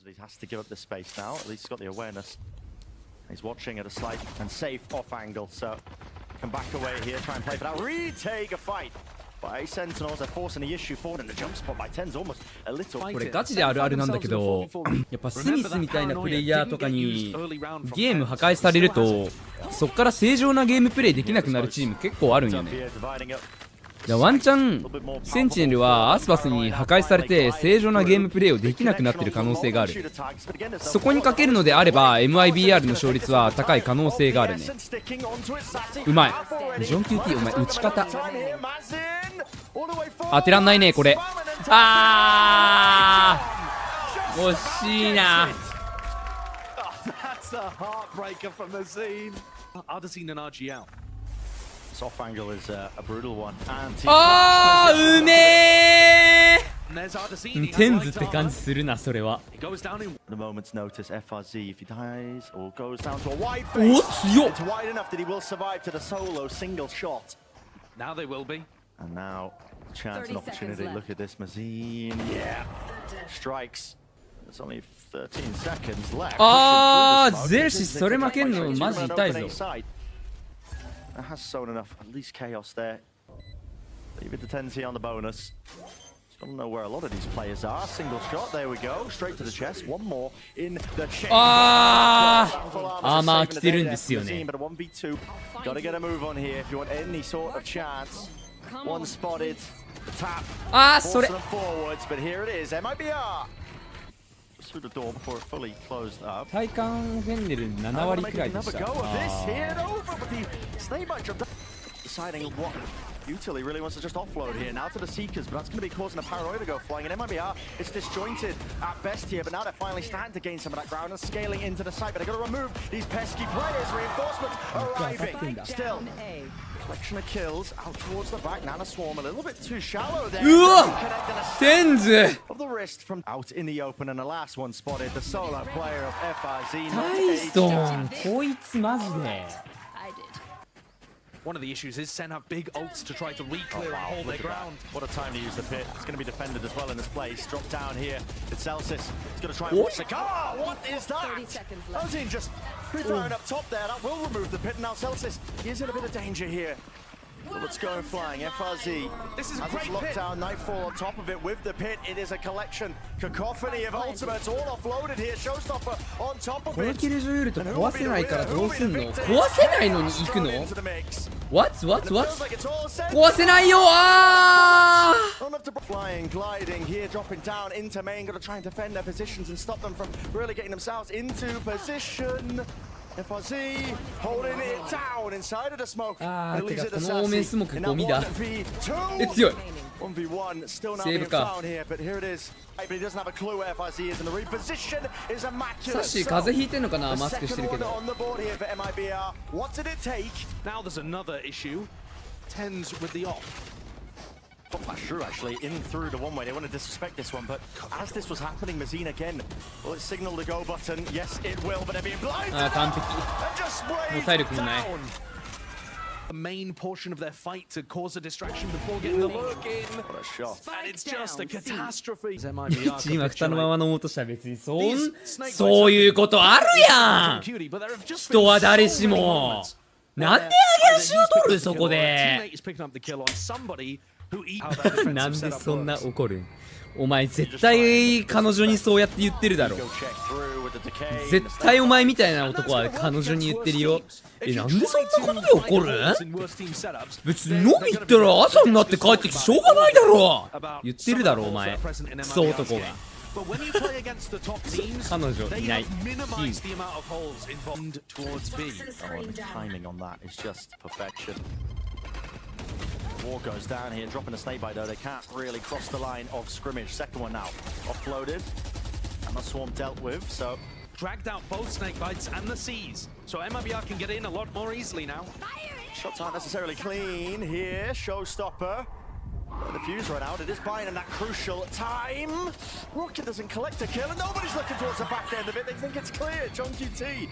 He has to give up the space now. At least he's got the awareness. He's watching at a slight and safe off angle, so can back away here, try and play for that. Retake a fight by Sentinels. They're forcing the issue forward, and the jump spot by TenZ almost a little. これガチであるあるなんだけど、やっぱスミスみたいなプレイヤーとかにゲーム破壊されると、そっから正常なゲームプレイできなくなるチーム結構あるんよね。ワンチャンセンチネルはアスパスに破壊されて正常なゲームプレイをできなくなってる可能性がある。そこにかけるのであれば MIBR の勝率は高い可能性があるね。うまい。ジョン QT お前打ち方当てらんないねこれ。惜しいな。Off angle is a brutal one. うめー。TenZって感じするなそれは。The moment's notice, artziN, if he dies or goes down to a wide お face. 強っ。 It's wide enough that he will survive to the solo single shot. Now they will be. And now, chance and opportunity. Look at this, mazin. Yeah, strikes. There's only 13 seconds left. ゼルシそれ負けんのマジ痛いぞ。That has sown enough, at least chaos there. Leave it to TenZ on the bonus. Just gotta know where a lot of these players are. Single shot, there we go. Straight to the chest. One more in the chamber. まあ来てるんですよね。 But a 1v2. Gotta get a move on here if you want any sort of chance. One spotted. The tap. それ。 Forwards, but here it is. MIBR. Through the door before it fully closed up. 体感フェンネル7割くらいでした。 Deciding what utility really wants to just offload here now to the Seekers, but that's going to be causing a paranoia to go flying. And MIBR, it's disjointed at best here, but now they're finally starting to gain some of that ground and scaling into the site. But they've got to remove these pesky players. Reinforcements arriving. Still, collection of kills out towards the back. Nana Swarm a little bit too shallow there. TenZ Of the wrist from out in the open, and the last one spotted the solo player of artziN. タイソンこいつマジで。 One of the issues is SEN have big ults to try to re-clear and hold their ground. What a time to use the pit. It's going to be defended as well in this place. Drop down here. It's Celsius. He's going to try and watch the car. What is that? artziN just throwing up top there. That will remove the pit. And now Celsius, he is in a bit of danger here. Well, let's go flying. artziN. This is a as great it's locked down, Nightfall on top of it with the pit. It is a collection, cacophony of ultimates all offloaded here. Showstopper on top of it. これキルジョユルと壊せないからどうすんの？壊せないのに行くの？ What? 壊せないよFlying, gliding here, dropping down into main. Got to try and defend their positions and stop them from really getting themselves into position. artziN holding it down inside of the smoke. てかこのオーメンスモークゴミだ。強い。 1v1 still not being found here, but here it is. But he doesn't have a clue where artziN is, and the reposition is immaculate. サッシー風邪ひいてんのかなマスクしてるけど。 on the board here for MIBR. What did it take? Now there's another issue. TenZ with the off. Flash through actually in through the one way. They want to disrespect this one, but as this was happening, mazin again. Well, it signaled the go button. Yes, it will, but they're being blinded. 完璧。 And just もう体力もない。 The main portion of their fight to cause a distraction before getting the look in. What a shot. And it's just a catastrophe. チームは蓋のまま飲もうとしたら別にそういうことあるやん。人は誰しも。なんで上げ足を取るそこで。なんでそんな怒るん？お前絶対彼女にそうやって言ってるだろ。絶対お前みたいな男は彼女に言ってるよ。なんでそんなことで怒る？別に飲み行ったら朝になって帰ってきてしょうがないだろ。言ってるだろお前。クソ男が。彼女いない。Timing on that is just perfection. War goes down here, dropping a snake bite though. They can't really cross the line of scrimmage. Second one now, offloaded, and the swarm dealt with. So dragged out both snake bites and the C's, so MIBR can get in a lot more easily now. Shots aren't necessarily clean here. Showstopper. The fuse run out. It is buying in that crucial time. Rocket doesn't collect a kill, and nobody's looking towards the back end of it. They think it's clear. John QT.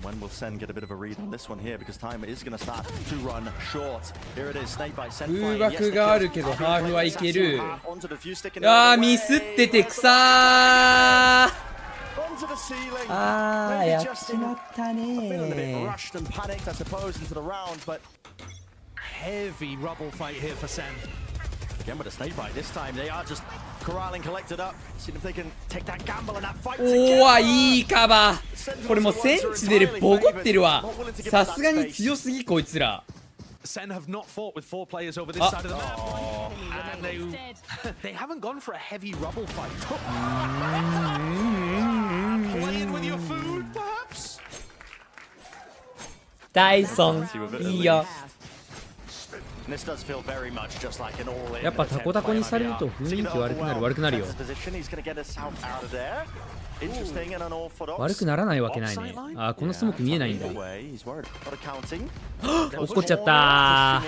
When will SEN get a bit of a read on this one here? Because time is going to start to run short. Here it is, snake by SEN. 空爆があるけどハーフはいける。ミスっててくさー。into the ceiling. あー Maybe やっ just ち in まった feeling a bit ね rushed and panicked, I suppose, into the round, but Heavy rubble fight here for Sen. again with a snake bite. This time they are just corralling, collected up, seeing if they can take that gamble and that fight おーわ together. いいカバーこれもうセンチネルボコってるわさすがに強すぎこいつら Sen have not fought with 4 players over this Ah. side of the map. And they haven't gone for a heavy rubble fight. Playing with your food, perhaps? ダイソンいいよ And this does feel very much just like an all-in. やっぱタコタコにされると雰囲気悪くなるよ He's gonna get us out of there. Interesting and unorthodox. 悪くならないわけないねあーこのスモーク見えないんだ He's worried. Got a counting. 落っこっちゃった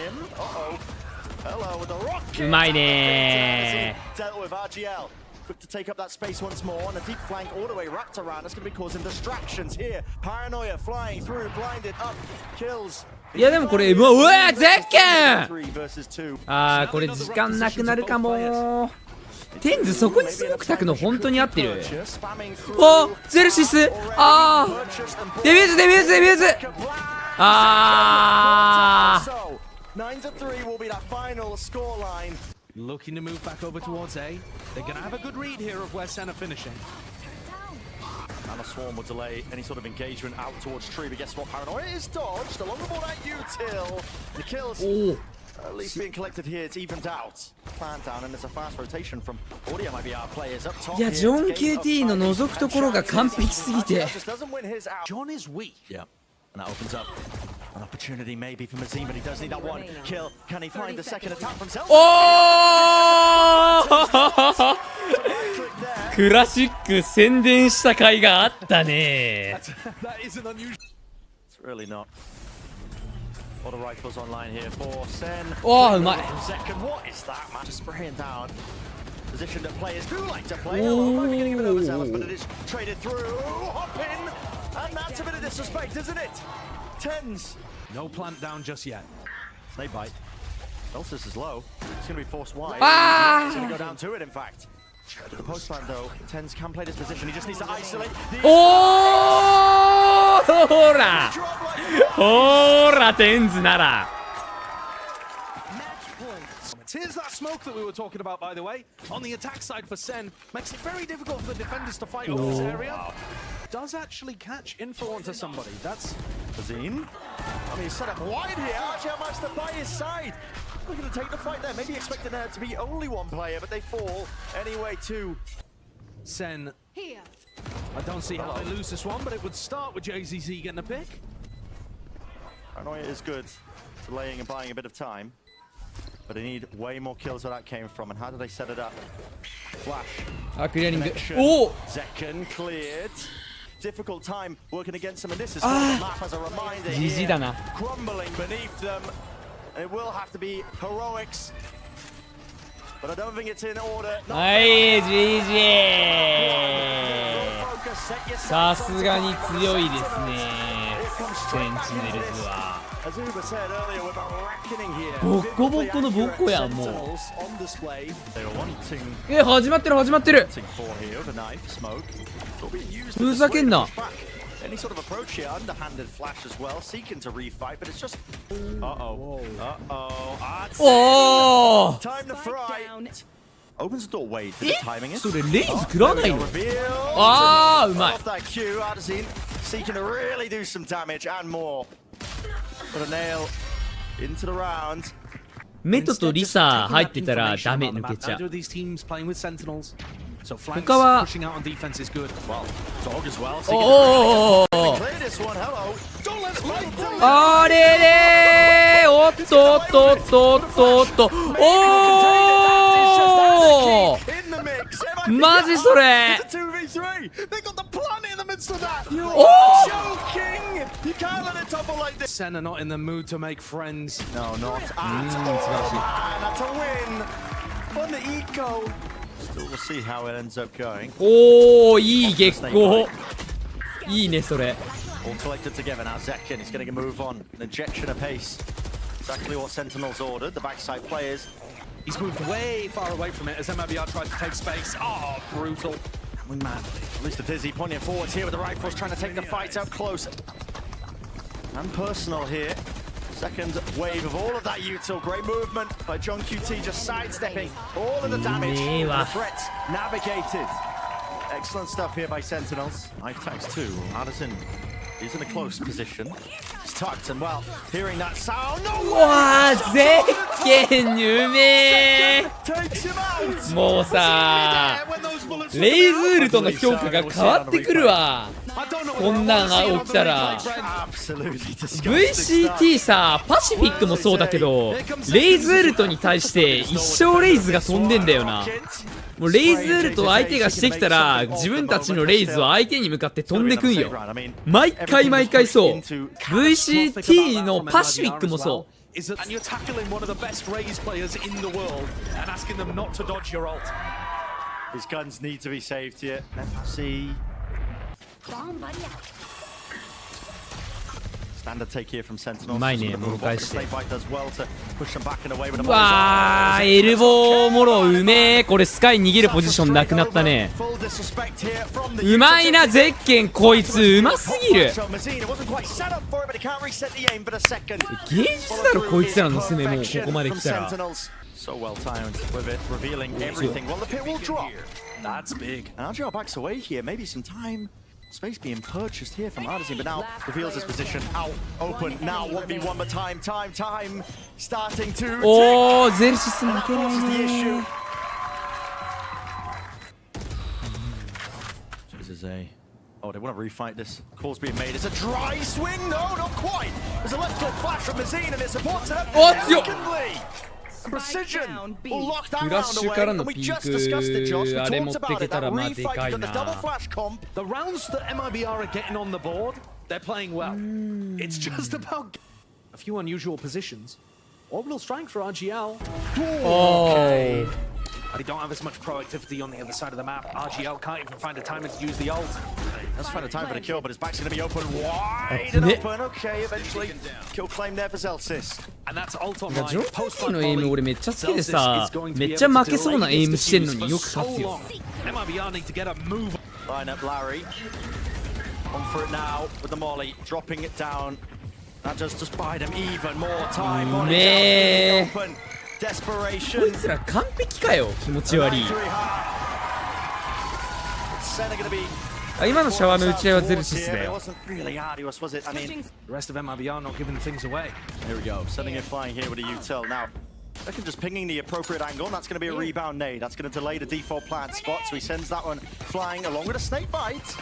うまいね Dealt with RGL. Quick to take up that space once more on a deep flank all the way wrapped around. That's going to be causing distractions here. Paranoia flying through, blinded up, kills. いやでもこれうわゼッケン 3 versus 2. あーこれ時間なくなるかもテンズそこにスモーク炊くの本当に合ってるおゼルシスあーデビューズあー 9 to 3 will be that final scoreline. Looking to move back over towards A. They're going to have a good read here of where Sen are finishing. And a swarm will delay any sort of engagement out towards tree, but guess what? Paranoia is dodged along the board at util. The kills at least being collected here. It's evened out. Plant down, and there's a fast rotation from all the MIBR players up top. いやジョン KT の覗くところが完璧すぎて John is weak. Yeah, and that opens up an opportunity maybe for mazin, but he does need that one kill. Can he find the second attack from self? おークラシック宣伝した甲斐があったね That isn't unusual. It's really not. All the rifles online here for Sen. おーうまい Second, what is that, man? Just spraying down. Position that players do like to play. Hello, might be getting a bit overzealous, but it is traded through. Hop in, and that's a bit of disrespect, isn't it? TenZ. No plant down just yet. Snake bite. Elsis is low. It's going to be forced wide. Ah! He's going to go down to it, in fact. The post plant, though. TenZ can play this position. He just needs to isolate. おーほらほらテンズなら Here's that smoke that we were talking about, by the way. On the attack side for Sen, makes it very difficult for the defenders to fight over this area. Does actually catch info onto somebody. That's mazin. I mean, he's set up wide here. rglmeister by his side. Looking to take the fight there. Maybe expecting there to be only one player, but they fall anyway, too. Sen. I don't see how they lose this one, but it would start with JZZ getting a pick. Paranoia is good. Delaying and buying a bit of time. But they need way more kills where that came from. And how do they set it up? Flash. あクリアリング Connection. おお Zekken cleared. Difficult time working against them. And this is for the map as a reminder. GG だな Crumbling beneath them. It will have to be heroics. But I don't think it's in order. はい GG さすがに強いですねセンチネルズは Azuba said earlier with a reckoning here. ボッコボコのボッコやんもう On display. They were wanting 始まってる始まってる for here, the knife, smoke. Still being used ふざけんな Any sort of approach here, underhanded flash as well, seeking to refight, but it's just. Uh-oh. Uh-oh. おお Time to fry. Opens the door, wait, the timing is. それレイズ食らわないの Reveal. あーうまい Off that cue, artziN seeking to really do some damage and more. But a nail into the round. メトとリサ入ってたらダメ抜けちゃう Neither of these teams playing with sentinels. So flanks 他は pushing out on defense is good. Well, dog as well. おお Clear this one, hello. Don't let us fight. あれれーおっとおっとおっとおっとおっとおお In the mix. マジそれ It's a 2v3. They got the plant in the midst of that. お Joking. You can't let it topple like this. Sen are not in the mood to make friends. No, not at all. Man, that's a win. On the eco. Still, we'll see how it ends up going. おおいい月光いいねそれ All collected together now. Zekken is getting a move on. An injection of pace. Exactly what Sentinels ordered. The backside players. He's moved way far away from it as MIBR tried to take space. Oh, brutal. Wingman. At least the Dizzy pointing it forwards here with the rifles, trying to take the fight out close. And personal here. Second wave of all of that util. Great movement by John QT, just sidestepping all of the damage. The threats navigated. Excellent stuff here by Sentinels. Knife tags too. artziN is in a close position. He's tucked and well, hearing that sound. No わー、ゼッケンうめー。 takes him out. もうさレイズウルトの評価が変わってくるわ。こんなんが起きたら VCT さ、パシフィックもそうだけどレイズウルトに対して一生レイズが飛んでんだよな。もうレイズウルト相手がしてきたら自分たちのレイズは相手に向かって飛んでくんよ。毎回毎回そう。 VCT のパシフィックもそう。And you're tackling one of the best Raze players in the world and asking them not to dodge your ult. His guns need to be saved here. FC. Standard take here from Sentinels. うまいね、もろ返して。うわー、エルボーもろうめー。これスカイ逃げるポジションなくなったね。うまいな、ゼッケンこいつうますぎる。芸術だろこいつらの攻めもうここまで来たら。So well timed with it, revealing everything. Well, the pit will drop. That's big. And artziN backs away here. Maybe some time, space being purchased here from artziN, but now reveals his position. Out, open. Now 1v1, but time. Starting to. おー、ゼルシス負けないね。 This is a. Oh, they want to refight this. Call's being made. It's a dry swing. No, not quite. There's a left hook flash from mazin, and it supports it up. Secondly. Precision will lock that round away, and we just discussed it, Josh. We talked about it, that refight, the double flash comp. The rounds that MIBR are getting on the board, they're playing well. It's just about a few unusual positions. Orbital strike for RGL. Oh. But they don't have as much proactivity on the other side of the map. RGL can't even find a timing to use the ult. Let's find a time for the kill, but his back's going to be open wide and open. Okay, eventually kill claim there for Zelsis. And that's ult online. ジョーキーのエイム俺めっちゃ好きでさ、めっちゃ負けそうなエイムしてんのによく勝つよ。 MIBR need to get a move. Line up Larry. On for it now with the molly, dropping it down. That just buyed him even more time. Molly open. Desperation. こいつら完璧かよ、気持ち悪い。あ、今のシャワーの打ち合いはゼルシスだよ。 The rest of MIBR not giving things away. Here we go, sending it flying here with a util. Now, they can just pinging the appropriate angle, and that's going to be a rebound nade. That's going to delay the default plant spot, so he sends that one flying along with a snake bite.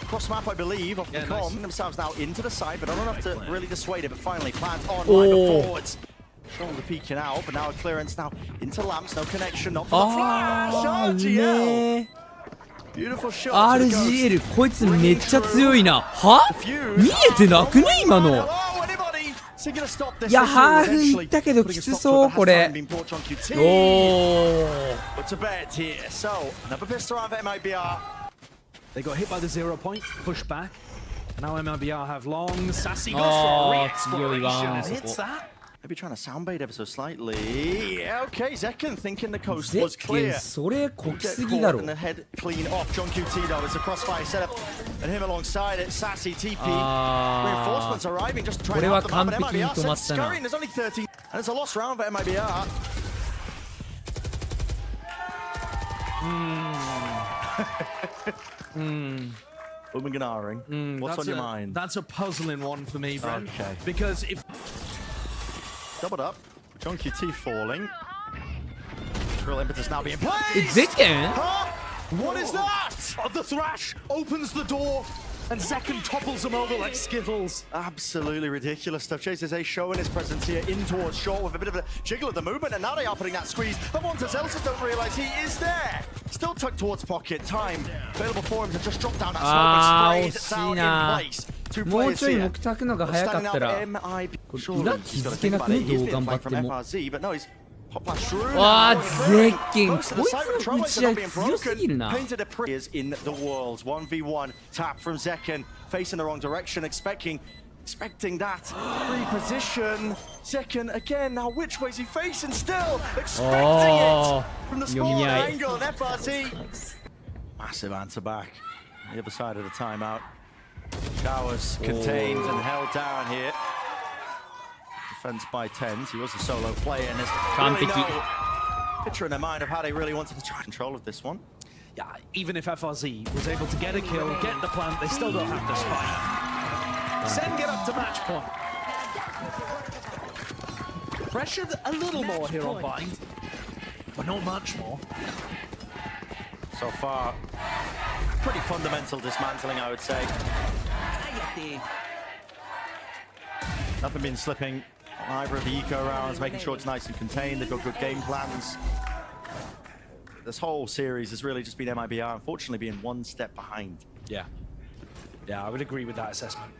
Cross map, I believe, off the con. Themselves now into the side, but not enough to really dissuade it. But finally, plant on, line of forwards. Shoulder peeking out, but now a clearance now into lamps, no connection, not for the flash. RGL. Beautiful shot. RGL こいつめっちゃ強いな。は？見えてなくね今の。いやハーフいったけどきつそうこれ。おお。 They got hit by the 0 point, push back. Now MIBR have long. Sassy goes for a re-exploration. Hits that. Maybe trying to soundbait ever so slightly. Okay, zekken thinking the coast was clear. それこきすぎだろ。 And the head clean off. John QT though, it's a crossfire setup, and him alongside it. Sassy TP. Reinforcements arriving just to try to help them out. But MIBR scurrying. There's only 13, and it's a lost round for MIBR. What's on your mind? That's a puzzling one for me, bro. Okay. Because if doubled up, John QT falling. Real impetus now being played. zekken? What is that? Oh, the thrash opens the door, and zekken topples him over like Skittles. Absolutely ridiculous stuff. Chases A showing his presence here in towards short with a bit of a jiggle of the movement, and now they are putting that squeeze. But once Zelsis don't realise he is there. Still tucked towards pocket. Time available for him to just drop down that smoke and spray it down in place. もうちょい目たくのが早かったらこれ裏気づけなくねどう頑張っても。わあゼッケンこいつの打ち合い強すぎるな。 in the walls 1v1 tap from zekken facing the wrong direction, expecting that reposition. zekken again. Now which way is he facing? Still expecting it from the smaller angle. And FRZ Massive answer back. The other side of the timeout. Showers contained and held down here. Defense by TenZ. He was a solo player, and there's really no picture in their mind of how they really wanted to try control of this one. Yeah, even if artziN was able to get a kill, get the plant, they still don't have the spike. SEN get up to match point. Pressured a little more here on Bind, but not much more. So far, pretty fundamental dismantling, I would say. Nothing been slipping on either of the eco rounds, making sure it's nice and contained. They've got good game plans. This whole series has really just been MIBR, unfortunately, being one step behind. Yeah. Yeah, I would agree with that assessment.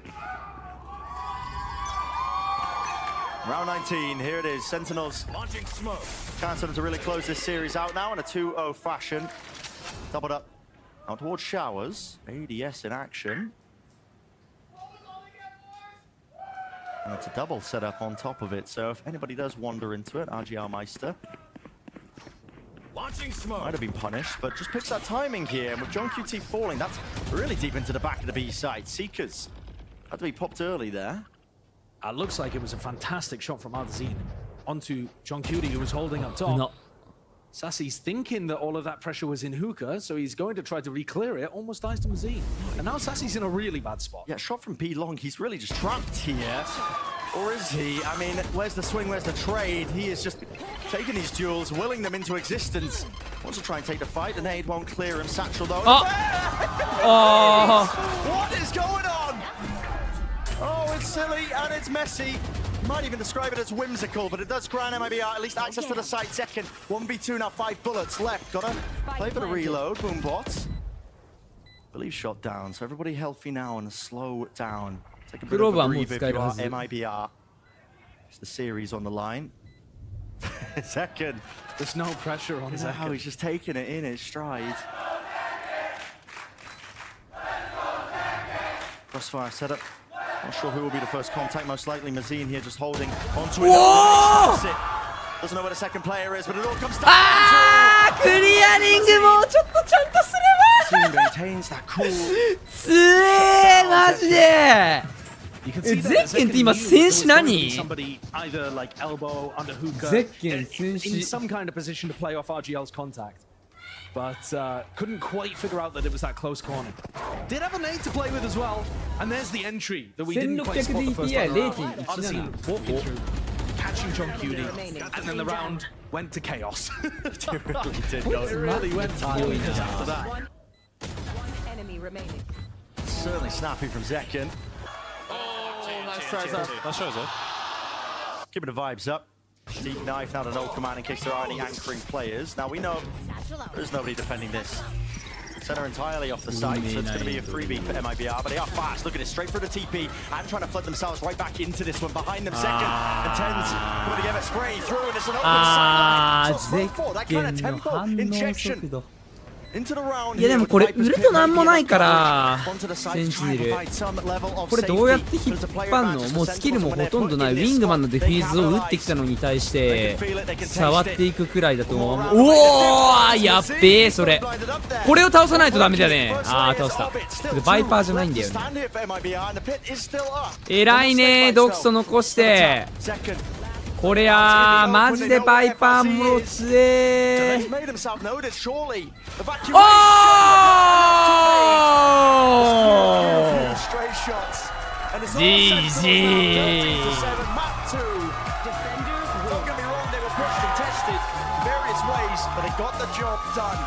Round 19, here it is. Sentinels launching smoke. Chance for them to really close this series out now in a 2-0 fashion. Doubled up out towards Showers. ADS in action. And it's a double setup on top of it, so if anybody does wander into it, rglmeister launching smoke might have been punished, but just picks that timing here. And with John QT falling, that's really deep into the back of the B side. Seekers had to be popped early there. Looks like it was a fantastic shot from artziN onto John QT, who was holding up top. No. Sassy's thinking that all of that pressure was in hookah, so he's going to try to re-clear it, almost dies to mazin. And now Sassy's in a really bad spot. Yeah, shot from B long, he's really just trapped here. Or is he? I mean, where's the swing, where's the trade? He is just taking these duels, willing them into existence. Wants to try and take the fight, the nade won't clear him. Satchel though. Oh! What is going on? Oh, it's silly and it's messy. Might even describe it as whimsical, but it does grant MIBR at least access to the side. Zekken 1v2 now, 5 bullets left. Gotta play for the reload. Boombot. Believe shot down, so everybody healthy now and slow down. Take a bit of a breathe if you are MIBR. It's the series on the line. Zekken. There's no pressure on Zekken. How he's just taking it in his stride. Crossfire setup. Not sure who will be the first contact. Most likely mazin here, just holding onto it. Doesn't know where the second player is, but it all comes down to clearing もうちょっとちゃんとすれば maintains that cool. つえーマジでゼッケンって今戦士何？ゼッケン戦士 in some kind of position to play off rgl's contact, but couldn't quite figure out that it was that close corner. Did have a nade to play with as well, and there's the entry that we didn't quite spot the first time around. artziN walking through, catching John QT, and then the round went to chaos. It really went to chaos after that. One enemy remaining. Certainly snappy from Zekken. Keeping the vibes up. Deep knife now to no command in case there are any anchoring players. Now we know there's nobody defending this. Center entirely off the side, so it's going to be a freebie for MIBR, but they are fast. Look at it, straight for the TP and trying to flood themselves right back into this one. Behind them, Zekken and TenZ going to give a spray through, and it's an open sideline. So that kind of tempo injection into the round. いやでもこれウルトなんもないからセンチネルこれどうやって引っ張んの？もうスキルもほとんどない。ウィングマンのデフィーズを打ってきたのに対して触っていくくらいだと思う。おーやっべえそれこれを倒さないとダメだよね。あー倒したこれバイパーじゃないんだよね。偉いね毒素残してこれやーマジでバイパーも強えー。おー GG Don't get me wrong, they were pushed and tested in various ways, but they got the job done.